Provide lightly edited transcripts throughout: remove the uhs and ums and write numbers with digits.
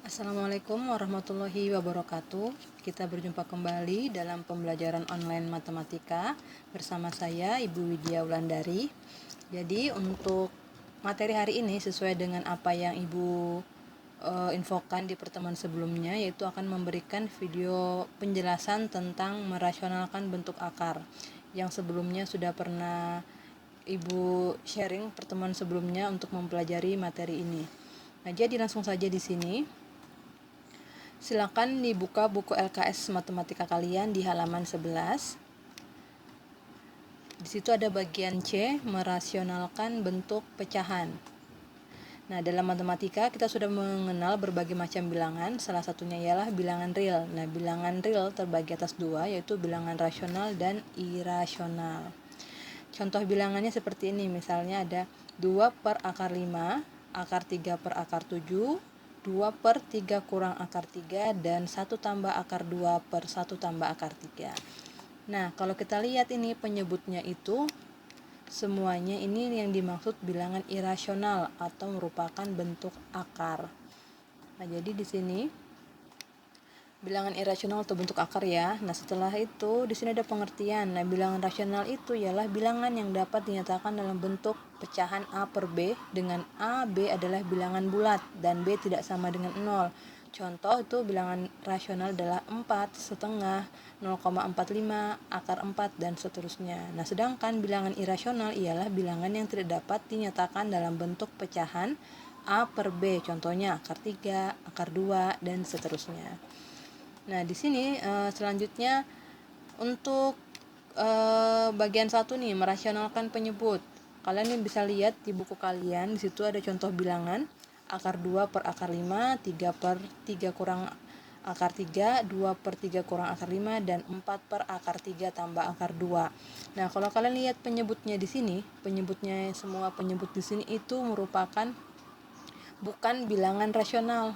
Assalamualaikum warahmatullahi wabarakatuh. Kita berjumpa kembali dalam pembelajaran online matematika bersama saya Ibu Widya Wulandari. Jadi untuk materi hari ini sesuai dengan apa yang Ibu infokan di pertemuan sebelumnya, yaitu akan memberikan video penjelasan tentang merasionalkan bentuk akar yang sebelumnya sudah pernah Ibu sharing pertemuan sebelumnya untuk mempelajari materi ini. Nah, jadi langsung saja di sini. Silakan dibuka buku LKS matematika kalian di halaman 11. Di situ ada bagian C, merasionalkan bentuk pecahan. Nah, dalam matematika kita sudah mengenal berbagai macam bilangan, salah satunya ialah bilangan real. Nah, bilangan real terbagi atas dua, yaitu bilangan rasional dan irasional. Contoh bilangannya seperti ini, misalnya ada 2 per akar 5, akar 3 per akar 7, 2 per 3 kurang akar 3, dan 1 tambah akar 2 per 1 tambah akar 3. Nah, kalau kita lihat ini penyebutnya itu semuanya ini yang dimaksud bilangan irasional atau merupakan bentuk akar. Nah, jadi di sini bilangan irasional atau bentuk akar ya. Nah, setelah itu di sini ada pengertian. Nah, bilangan rasional itu ialah bilangan yang dapat dinyatakan dalam bentuk pecahan A per B dengan A, B adalah bilangan bulat dan B tidak sama dengan 0. Contoh itu bilangan rasional adalah 4, setengah, 0,45, akar 4, dan seterusnya. Nah, sedangkan bilangan irasional ialah bilangan yang tidak dapat dinyatakan dalam bentuk pecahan A per B. Contohnya akar 3, akar 2, dan seterusnya. Nah, di sini selanjutnya untuk bagian 1 nih, merasionalkan penyebut. Kalian nih bisa lihat di buku kalian, di situ ada contoh bilangan akar 2 per akar 5, 3 per 3 kurang akar 3, 2 per 3 kurang akar 5, dan 4 per akar 3 tambah akar 2. Nah, kalau kalian lihat penyebutnya di sini, penyebutnya semua penyebut di sini itu merupakan bukan bilangan rasional,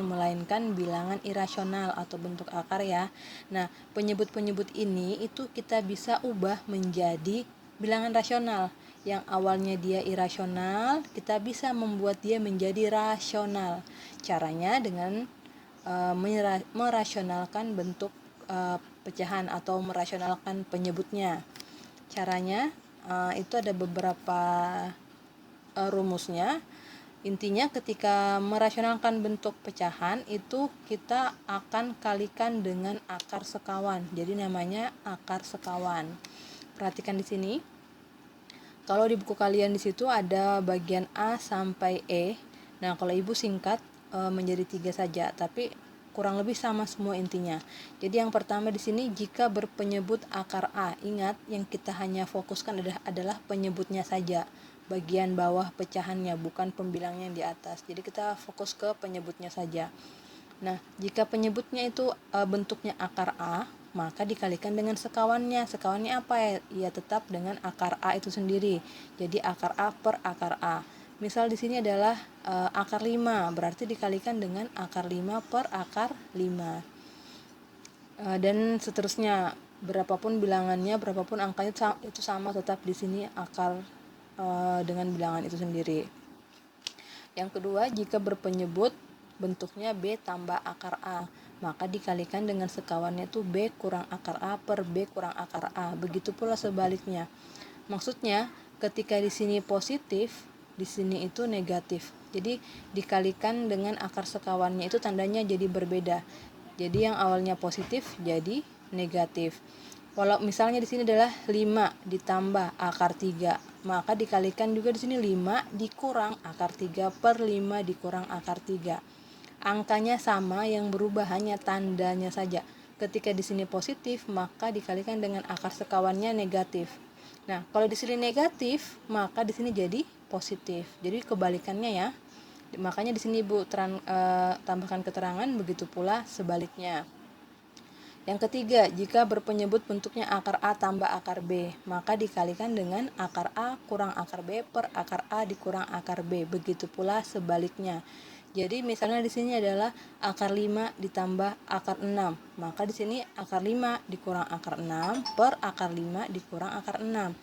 melainkan bilangan irasional atau bentuk akar ya. Nah, penyebut-penyebut ini itu kita bisa ubah menjadi bilangan rasional. Yang awalnya dia irasional, kita bisa membuat dia menjadi rasional. Caranya dengan merasionalkan bentuk pecahan atau merasionalkan penyebutnya. Caranya itu ada beberapa rumusnya. Intinya ketika merasionalkan bentuk pecahan itu kita akan kalikan dengan akar sekawan. Jadi namanya akar sekawan. Perhatikan di sini. Kalau di buku kalian di situ ada bagian A sampai E. Nah, kalau Ibu singkat menjadi 3 saja, tapi kurang lebih sama semua intinya. Jadi yang pertama di sini jika berpenyebut akar A, ingat yang kita hanya fokuskan adalah penyebutnya saja, bagian bawah pecahannya, bukan pembilangnya yang di atas. Jadi kita fokus ke penyebutnya saja. Nah, jika penyebutnya itu bentuknya akar A, maka dikalikan dengan sekawannya. Sekawannya apa ya? Ya tetap dengan akar A itu sendiri. Jadi akar A per akar A. Misal di sini adalah akar 5, berarti dikalikan dengan akar 5 per akar 5. Dan seterusnya, berapapun bilangannya, berapapun angkanya itu sama, tetap di sini akar dengan bilangan itu sendiri. Yang kedua, jika berpenyebut bentuknya B tambah akar A, maka dikalikan dengan sekawannya itu B kurang akar A per B kurang akar A. Begitu pula sebaliknya. Maksudnya, ketika di sini positif, di sini itu negatif. Jadi dikalikan dengan akar sekawannya itu tandanya jadi berbeda. Jadi yang awalnya positif jadi negatif. Walau misalnya di sini adalah 5 ditambah akar 3, maka dikalikan juga di sini 5 dikurang akar 3 per 5 dikurang akar 3. Angkanya sama, yang berubah hanya tandanya saja. Ketika di sini positif, maka dikalikan dengan akar sekawannya negatif. Nah, kalau di sini negatif, maka di sini jadi positif. Jadi kebalikannya ya. Makanya di sini Ibu tambahkan keterangan, begitu pula sebaliknya. Yang ketiga, jika berpenyebut bentuknya akar A tambah akar B, maka dikalikan dengan akar A kurang akar B per akar A dikurang akar B. Begitu pula sebaliknya. Jadi misalnya di sini adalah akar 5 ditambah akar 6, maka di sini akar 5 dikurang akar 6 per akar 5 dikurang akar 6.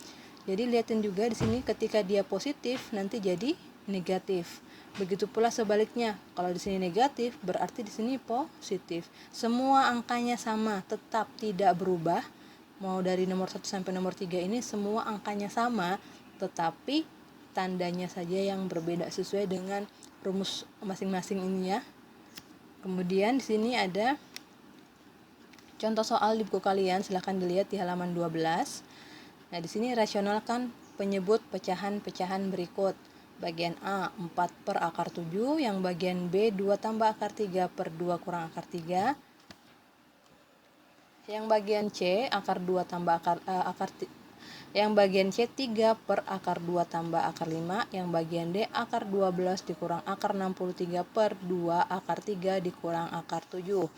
Jadi lihatin juga di sini ketika dia positif nanti jadi negatif. Begitu pula sebaliknya, kalau di sini negatif berarti di sini positif. Semua angkanya sama, tetap tidak berubah. Mau dari nomor 1 sampai nomor 3 ini semua angkanya sama, tetapi tandanya saja yang berbeda sesuai dengan rumus masing-masing ini ya. Kemudian di sini ada contoh soal di buku kalian, silahkan dilihat di halaman 12. Nah, di sini rasionalkan penyebut pecahan-pecahan berikut. Bagian A 4 per akar 7, yang bagian B 2 tambah akar 3 per 2 kurang akar 3. Yang bagian C akar 2 tambah yang bagian C 3 per akar 2 tambah akar 5, yang bagian D akar 12 dikurang akar 63 per 2 akar 3 dikurang akar 7.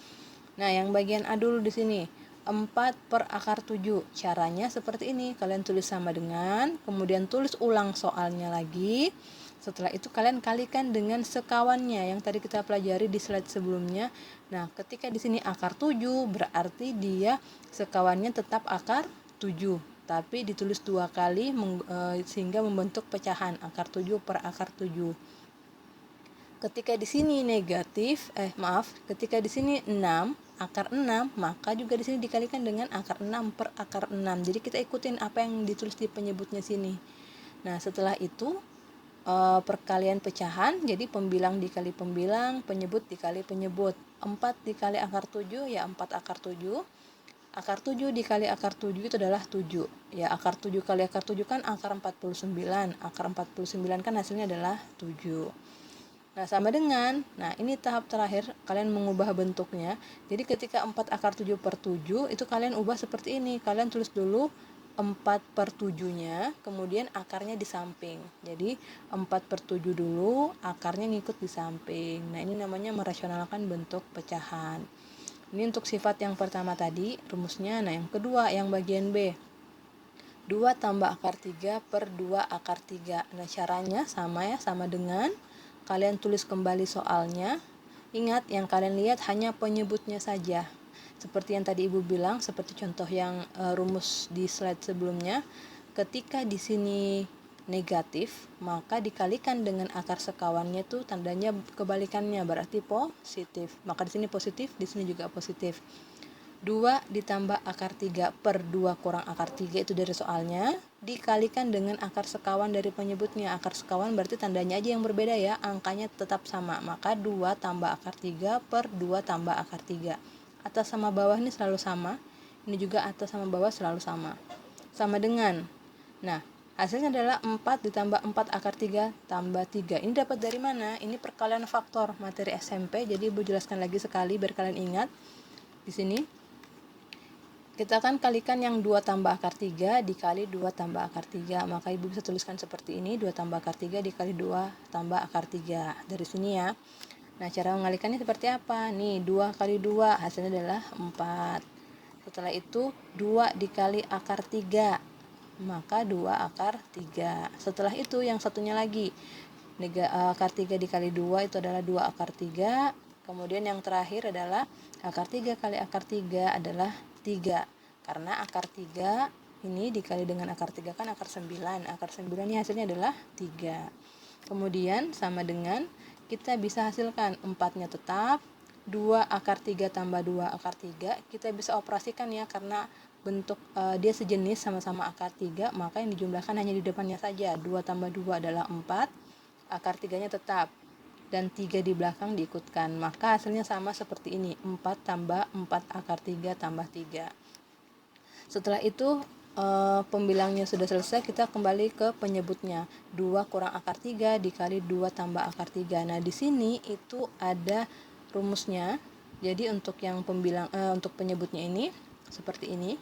Nah, yang bagian A dulu di sini. 4 per akar 7. Caranya seperti ini. Kalian tulis sama dengan, kemudian tulis ulang soalnya lagi. Setelah itu kalian kalikan dengan sekawannya yang tadi kita pelajari di slide sebelumnya. Nah, ketika di sini akar 7 berarti dia sekawannya tetap akar 7, tapi ditulis 2 kali sehingga membentuk pecahan akar 7 per akar 7. Ketika di sini ketika di sini 6 akar 6, maka juga di sini dikalikan dengan akar 6 per akar 6. Jadi kita ikutin apa yang ditulis di penyebutnya sini. Nah, setelah itu perkalian pecahan, jadi pembilang dikali pembilang, penyebut dikali penyebut. 4 dikali akar 7 ya 4 akar 7. Akar 7 dikali akar 7 itu adalah 7. Ya, akar 7 kali akar 7 kan akar 49. Akar 49 kan hasilnya adalah 7. Nah, sama dengan, ini tahap terakhir, kalian mengubah bentuknya. Jadi ketika 4 akar 7 per 7, itu kalian ubah seperti ini. Kalian tulis dulu 4 per 7-nya, kemudian akarnya di samping. Jadi 4 per 7 dulu, akarnya ngikut di samping. Nah, ini namanya merasionalkan bentuk pecahan. Ini untuk sifat yang pertama tadi, rumusnya. Nah, yang kedua, yang bagian B. 2 tambah akar 3 per 2 akar 3. Nah, caranya sama ya, sama dengan kalian tulis kembali soalnya. Ingat, yang kalian lihat hanya penyebutnya saja. Seperti yang tadi Ibu bilang, seperti contoh yang rumus di slide sebelumnya, ketika di sini negatif, maka dikalikan dengan akar sekawannya tuh tandanya kebalikannya, berarti positif. Maka di sini positif, di sini juga positif. 2 ditambah akar 3 per 2 kurang akar 3 itu dari soalnya, dikalikan dengan akar sekawan dari penyebutnya. Akar sekawan berarti tandanya aja yang berbeda ya, angkanya tetap sama. Maka 2 tambah akar 3 per 2 tambah akar 3. Atas sama bawah ini selalu sama, ini juga atas sama bawah selalu sama. Sama dengan, nah hasilnya adalah 4 ditambah 4 akar 3 tambah 3. Ini dapat dari mana? Ini perkalian faktor materi SMP, jadi Ibu jelaskan lagi sekali biar kalian ingat. Di sini kita akan kalikan yang 2 tambah akar 3 dikali 2 tambah akar 3. Maka Ibu bisa tuliskan seperti ini, 2 tambah akar 3 dikali 2 tambah akar 3. Dari sini ya. Nah, cara mengalikannya seperti apa? Nih, 2 kali 2 hasilnya adalah 4. Setelah itu 2 dikali akar 3, maka 2 akar 3. Setelah itu yang satunya lagi, akar 3 dikali 2 itu adalah 2 akar 3. Kemudian yang terakhir adalah akar 3 kali akar 3 adalah 3. Karena akar 3 ini dikali dengan akar 3 kan akar 9. Akar 9 ini hasilnya adalah 3. Kemudian sama dengan kita bisa hasilkan 4-nya tetap, 2 akar 3 tambah 2 akar 3, kita bisa operasikan ya, karena bentuk dia sejenis sama-sama akar 3, maka yang dijumlahkan hanya di depannya saja. 2 tambah 2 adalah 4, akar 3-nya tetap, dan 3 di belakang diikutkan. Maka hasilnya sama seperti ini, 4 tambah 4 akar 3 tambah 3. Setelah itu pembilangnya sudah selesai, kita kembali ke penyebutnya. 2 kurang akar 3 dikali 2 tambah akar 3. Nah, di sini itu ada rumusnya. Jadi untuk yang untuk penyebutnya ini seperti ini.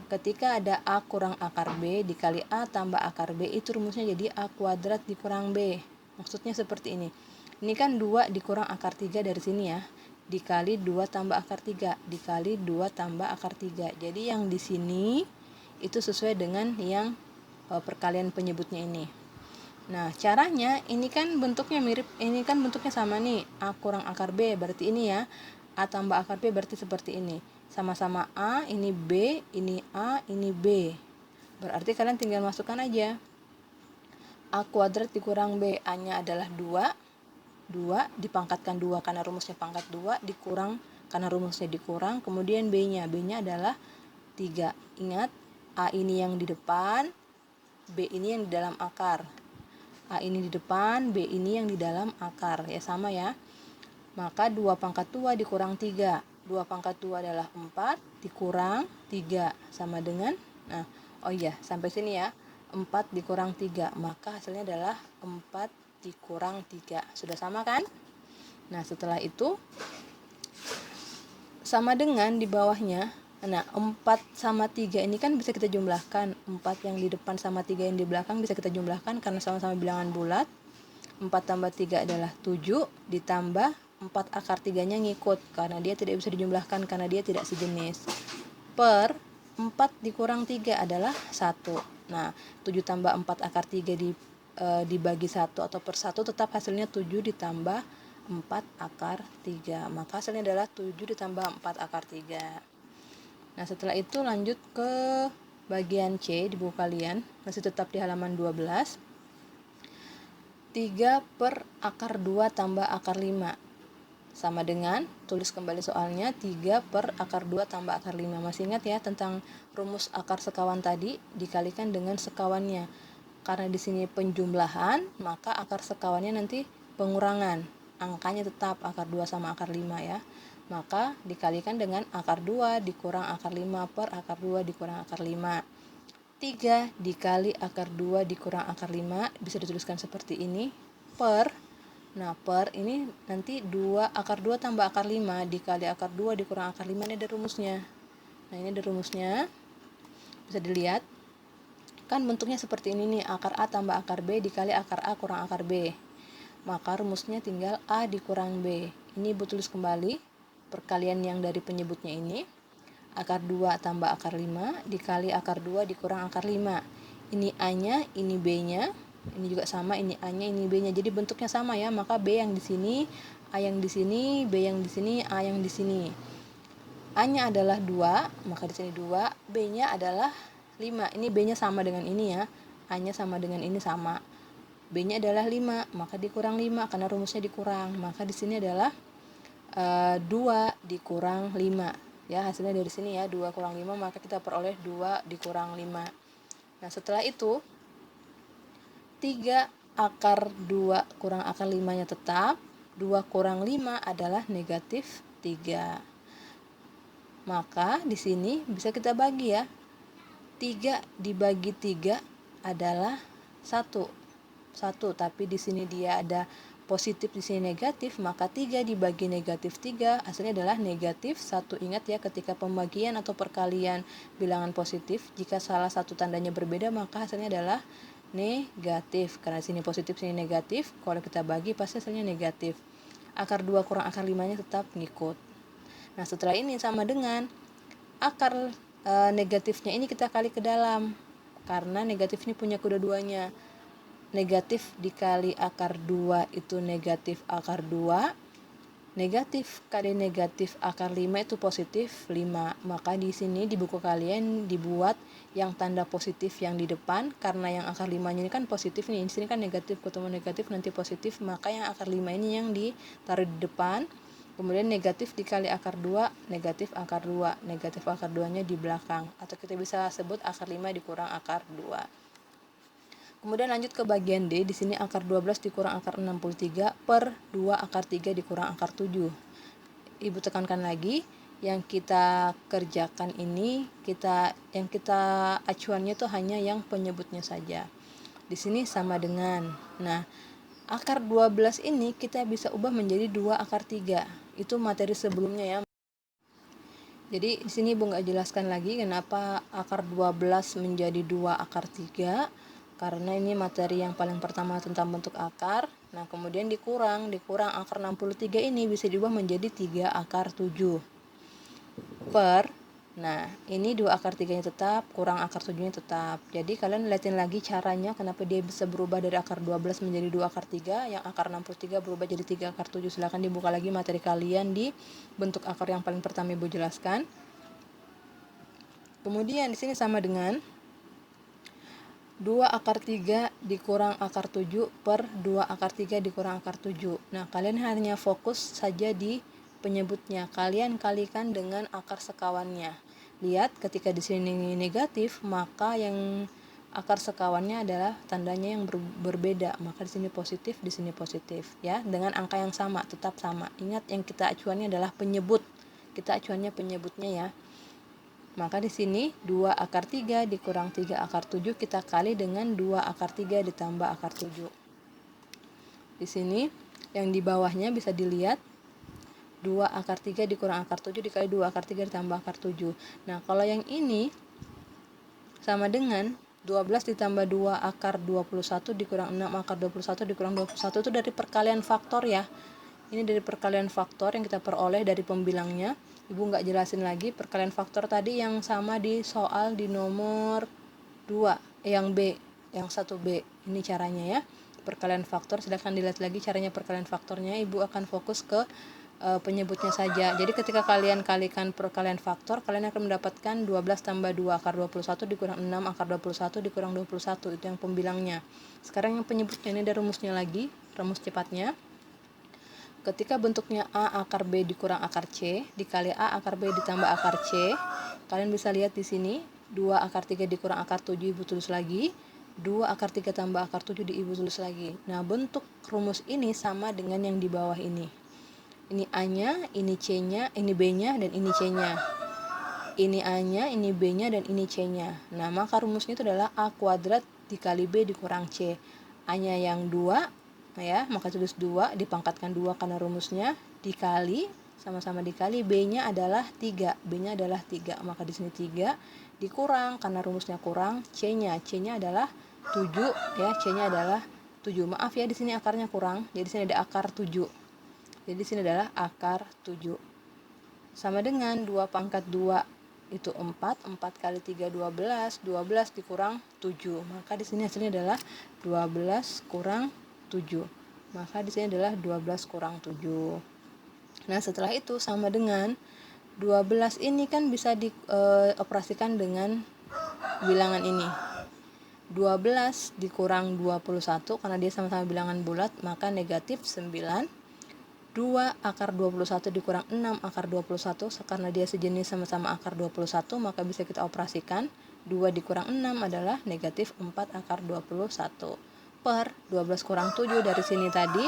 Ketika ada A kurang akar B dikali A tambah akar B, itu rumusnya jadi A kuadrat dikurang B. Maksudnya seperti ini. Ini kan 2 dikurang akar 3 dari sini ya, dikali 2 tambah akar 3 dikali 2 tambah akar 3. Jadi yang di sini itu sesuai dengan yang perkalian penyebutnya ini. Nah, caranya ini kan bentuknya mirip, ini kan bentuknya sama nih, A kurang akar B, berarti ini ya, A tambah akar B berarti seperti ini. Sama-sama A, ini B, ini A, ini B. Berarti kalian tinggal masukkan aja. A kuadrat dikurang B, A-nya adalah 2, 2 dipangkatkan 2 karena rumusnya pangkat 2, dikurang karena rumusnya dikurang, kemudian B-nya adalah 3. Ingat, A ini yang di depan, B ini yang di dalam akar. A ini di depan, B ini yang di dalam akar. Ya sama ya. Maka 2 pangkat 2 dikurang 3. 2 pangkat 2 adalah 4 dikurang 3 sama dengan, nah, oh iya, sampai sini ya. 4 dikurang 3, maka hasilnya adalah 4 dikurang 3. Sudah sama kan? Nah, setelah itu sama dengan di bawahnya. Nah, 4 sama 3 ini kan bisa kita jumlahkan. 4 yang di depan sama 3 yang di belakang bisa kita jumlahkan karena sama-sama bilangan bulat. 4 tambah 3 adalah 7, ditambah 4 akar 3-nya ngikut karena dia tidak bisa dijumlahkan karena dia tidak sejenis. Per 4 dikurang 3 adalah 1. Nah, 7 tambah 4 akar 3 dibagi 1 atau per 1 tetap hasilnya 7 ditambah 4 akar 3. Maka hasilnya adalah 7 ditambah 4 akar 3. Nah, setelah itu lanjut ke bagian C di buku kalian. Masih tetap di halaman 12. 3 per akar 2 tambah akar 5. Sama dengan, tulis kembali soalnya, 3 per akar 2 tambah akar 5. Masih ingat ya tentang rumus akar sekawan tadi, dikalikan dengan sekawannya. Karena di sini penjumlahan, maka akar sekawannya nanti pengurangan. Angkanya tetap akar 2 sama akar 5 ya. Maka dikalikan dengan akar 2 dikurang akar 5 per akar 2 dikurang akar 5. 3 dikali akar 2 dikurang akar 5 bisa dituliskan seperti ini, per, nah per ini nanti 2 akar 2 tambah akar 5 dikali akar 2 dikurang akar 5, ini ada rumusnya. Nah, ini ada rumusnya, bisa dilihat kan bentuknya seperti ini nih, akar A tambah akar B dikali akar A kurang akar B. Maka rumusnya tinggal A dikurang B. Ini Ibu tulis kembali perkalian yang dari penyebutnya ini. Akar 2 tambah akar 5 dikali akar 2 dikurang akar 5. Ini A-nya, ini B-nya. Ini juga sama, ini A-nya, ini B-nya. Jadi bentuknya sama ya, maka B yang di sini, A yang di sini, B yang di sini, A yang di sini. A-nya adalah 2, maka di sini 2, B-nya adalah 5. Ini B-nya sama dengan ini ya. A-nya sama dengan ini sama. B-nya adalah 5, maka dikurang 5 karena rumusnya dikurang. Maka di sini adalah 2 dikurang 5. Ya, hasilnya dari sini ya, 2 kurang 5, maka kita peroleh 2 dikurang 5. Nah, setelah itu 3 akar 2 kurang akar 5-nya tetap, 2 kurang 5 adalah negatif 3. Maka di sini bisa kita bagi ya. 3 dibagi 3 adalah 1. 1, tapi di sini dia ada positif, di sini negatif, maka 3 dibagi negatif 3 hasilnya adalah negatif 1. Ingat ya, ketika pembagian atau perkalian bilangan positif, jika salah satu tandanya berbeda maka hasilnya adalah negatif. Karena sini positif, sini negatif, kalau kita bagi pasti hasilnya negatif. Akar 2 kurang akar 5-nya tetap ngikut. Nah, setelah ini sama dengan akar negatifnya ini kita kali ke dalam, karena negatif ini punya kedua-duanya. Negatif dikali akar 2 itu negatif akar 2. Negatif kali negatif akar 5 itu positif 5. Maka di sini di buku kalian dibuat yang tanda positif yang di depan, karena yang akar 5-nya ini kan positif nih. Di sini kan negatif ketemu negatif nanti positif, maka yang akar 5 ini yang ditaruh di depan. Kemudian negatif dikali akar 2, negatif akar 2. Negatif akar 2-nya di belakang, atau kita bisa sebut akar 5 dikurang akar 2. Kemudian lanjut ke bagian D, di sini akar 12 dikurang akar 63 per 2 akar 3 dikurang akar 7. Ibu tekankan lagi, yang kita kerjakan ini, yang kita acuannya itu hanya yang penyebutnya saja. Di sini sama dengan, nah, akar 12 ini kita bisa ubah menjadi 2 akar 3. Itu materi sebelumnya ya. Jadi di sini Ibu nggak jelaskan lagi kenapa akar 12 menjadi 2 akar 3. Karena ini materi yang paling pertama tentang bentuk akar. Nah, kemudian dikurang akar 63 ini bisa diubah menjadi 3 akar 7. Per, nah ini 2 akar 3-nya tetap, kurang akar 7-nya tetap. Jadi kalian lihatin lagi caranya kenapa dia bisa berubah dari akar 12 menjadi 2 akar 3, yang akar 63 berubah jadi 3 akar 7. Silahkan dibuka lagi materi kalian di bentuk akar yang paling pertama Ibu jelaskan. Kemudian di sini sama dengan 2 akar 3 dikurang akar 7 per 2 akar 3 dikurang akar 7. Nah, kalian hanya fokus saja di penyebutnya. Kalian kalikan dengan akar sekawannya. Lihat, ketika di sini negatif, maka yang akar sekawannya adalah tandanya yang berbeda. Maka di sini positif, di sini positif, ya. Dengan angka yang sama, tetap sama. Ingat, yang kita acuannya adalah penyebut. Kita acuannya penyebutnya, ya. Maka di sini 2 akar 3 dikurang 3 akar 7 kita kali dengan 2 akar 3 ditambah akar 7. Di sini yang di bawahnya bisa dilihat 2 akar 3 dikurang akar 7 dikali 2 akar 3 ditambah akar 7. Nah, kalau yang ini sama dengan 12 ditambah 2 akar 21 dikurang 6 akar 21 dikurang 21 itu dari perkalian faktor, ya. Ini dari perkalian faktor yang kita peroleh dari pembilangnya. Ibu nggak jelasin lagi. Perkalian faktor tadi yang sama di soal di nomor 2, yang B, yang 1B. Ini caranya, ya. Perkalian faktor, silahkan dilihat lagi caranya perkalian faktornya. Ibu akan fokus ke penyebutnya saja. Jadi ketika kalian kalikan perkalian faktor, kalian akan mendapatkan 12 tambah 2 akar 21 dikurang 6 akar 21 dikurang 21. Itu yang pembilangnya. Sekarang yang penyebutnya, ini ada rumusnya lagi, rumus cepatnya. Ketika bentuknya A akar B dikurang akar C dikali A akar B ditambah akar C, kalian bisa lihat di sini 2 akar 3 dikurang akar 7 ibu tulis lagi, 2 akar 3 tambah akar 7 di ibu tulis lagi. Nah, bentuk rumus ini sama dengan yang di bawah ini. Ini A-nya, ini C-nya, ini B-nya, dan ini C-nya. Ini A-nya, ini B-nya, dan ini C-nya. Nah, maka rumusnya itu adalah A kuadrat dikali B dikurang C. A-nya yang 2, ya, maka tulis 2 dipangkatkan 2 karena rumusnya, dikali, sama-sama dikali, B-nya adalah 3, B-nya adalah 3, maka di sini 3 dikurang karena rumusnya kurang, C-nya adalah 7, ya, C-nya adalah 7. Maaf ya, di sini akarnya kurang, jadi di sini ada akar 7. Jadi di sini adalah akar 7. Sama dengan 2 pangkat 2 itu 4, 4 kali 3 12, 12 dikurang 7. Maka di sini hasilnya adalah 12 kurang 7. Maka di sini adalah 12 kurang 7. Nah, setelah itu sama dengan 12 ini kan bisa dioperasikan dengan bilangan ini. 12 dikurang 21 karena dia sama-sama bilangan bulat, maka negatif 9. 2 akar 21 dikurang 6 akar 21 karena dia sejenis sama-sama akar 21, maka bisa kita operasikan. 2 dikurang 6 adalah negatif 4 akar 21 per 12 kurang 7 dari sini tadi.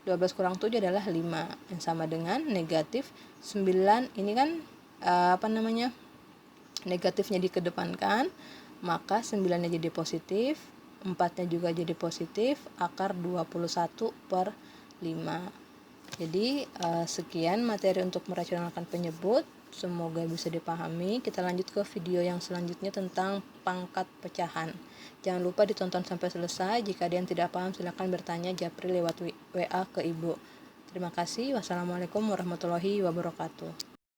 12 kurang 7 adalah 5 yang sama dengan negatif 9. Ini kan negatifnya dikedepankan, maka 9-nya jadi positif, 4-nya juga jadi positif, akar 21 per 5. Jadi sekian materi untuk merasionalkan penyebut, semoga bisa dipahami. Kita lanjut ke video yang selanjutnya tentang pangkat pecahan. Jangan lupa ditonton sampai selesai. Jika ada yang tidak paham silakan bertanya japri lewat WA ke ibu. Terima kasih. Wassalamualaikum warahmatullahi wabarakatuh.